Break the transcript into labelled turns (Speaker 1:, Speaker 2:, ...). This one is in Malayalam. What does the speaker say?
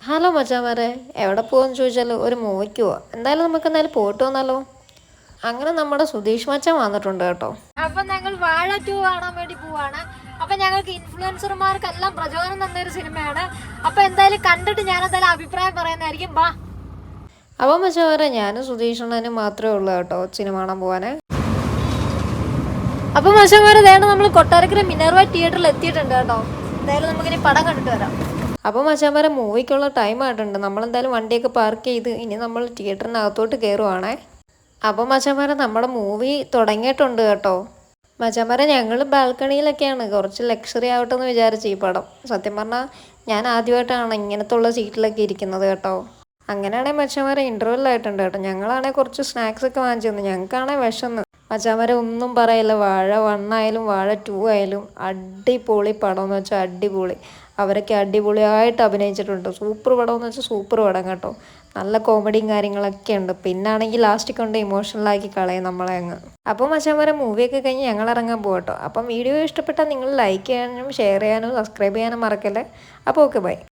Speaker 1: ഹലോ മച്ചാമാരെ, എവിടെ പോവാന്ന് ചോദിച്ചാൽ ഒരു മൂവിക്ക് പോവാം. എന്തായാലും നമുക്ക് എന്തായാലും പോയിട്ട് വന്നാലോ. അങ്ങനെ നമ്മുടെ സുധീഷ് മച്ചാൻ വന്നിട്ടുണ്ട് കേട്ടോ.
Speaker 2: അപ്പൊ ഞങ്ങൾ വാഴ 2 കാണാൻ വേണ്ടി പോവാണ്. അപ്പൊ ഞങ്ങൾക്ക് ഇൻഫ്ലുവൻസർമാർക്കെല്ലാം പ്രചോദനം തന്നൊരു സിനിമയാണ്. അപ്പൊ എന്തായാലും കണ്ടിട്ട് ഞാൻ എന്തായാലും അഭിപ്രായം പറയുന്നതായിരിക്കും. ബാ.
Speaker 1: അപ്പം മച്ചാമാരെ, ഞാനും സുധീഷണ്ണനും മാത്രമേ ഉള്ളൂ കേട്ടോ സിനിമ കാണാൻ പോവാന്.
Speaker 2: അപ്പൊ മച്ചാമാരെ, വേണ്ട നമ്മൾ കൊട്ടാരക്കര മിനർവ തിയേറ്ററിൽ എത്തിയിട്ടുണ്ട് കേട്ടോ. എന്തായാലും നമുക്കിനി പടം കണ്ടിട്ട് വരാം.
Speaker 1: അപ്പോൾ മച്ചാമാരെ, മൂവിക്കുള്ള ടൈം ആയിട്ടുണ്ട്. നമ്മളെന്തായാലും വണ്ടിയൊക്കെ പാർക്ക് ചെയ്ത് ഇനി നമ്മൾ തിയേറ്ററിനകത്തോട്ട് കയറുവാണേ. അപ്പോൾ മച്ചാമാരെ, നമ്മുടെ മൂവി തുടങ്ങിയിട്ടുണ്ട് കേട്ടോ. മച്ചാമാരെ, ഞങ്ങൾ ബാൽക്കണിയിലൊക്കെയാണ്, കുറച്ച് ലക്ഷറി ആവട്ടെ എന്ന് വിചാരിച്ചു ഈ പടം. സത്യം പറഞ്ഞാൽ ഞാൻ ആദ്യമായിട്ടാണ് ഇങ്ങനത്തെ ഉള്ള സീറ്റിലൊക്കെ ഇരിക്കുന്നത് കേട്ടോ. അങ്ങനെയാണെങ്കിൽ മച്ചാമാരെ ഇൻ്റർവെല്ലായിട്ടുണ്ട് കേട്ടോ. ഞങ്ങളാണെങ്കിൽ കുറച്ച് സ്നാക്സ് ഒക്കെ വാങ്ങിച്ചു തന്നു. ഞങ്ങൾക്കാണെങ്കിൽ വിശന്ന്. മച്ചാമാരെ ഒന്നും പറയില്ല, വാഴ 1 ആയാലും വാഴ 2 ആയാലും അടിപൊളി പടം എന്ന് വെച്ചാൽ അടിപൊളി. അവരൊക്കെ അടിപൊളിയായിട്ട് അഭിനയിച്ചിട്ടുണ്ട്. സൂപ്പർ പടം എന്ന് വെച്ചാൽ സൂപ്പർ പടം കേട്ടോ. നല്ല കോമഡിയും കാര്യങ്ങളൊക്കെ ഉണ്ട്. പിന്നാണെങ്കിൽ ലാസ്റ്റ് കൊണ്ട് ഇമോഷണലാക്കി കളയും നമ്മളെ അങ്ങ്. അപ്പോൾ മച്ചാമാരെ, മൂവിയൊക്കെ കഴിഞ്ഞ് ഞങ്ങൾ ഇറങ്ങാൻ പോകട്ടോ. അപ്പം വീഡിയോ ഇഷ്ടപ്പെട്ടാൽ നിങ്ങൾ ലൈക്ക് ചെയ്യാനും ഷെയർ ചെയ്യാനും സബ്സ്ക്രൈബ് ചെയ്യാനും മറക്കല്ലേ. അപ്പോൾ ഓക്കെ, ബൈ.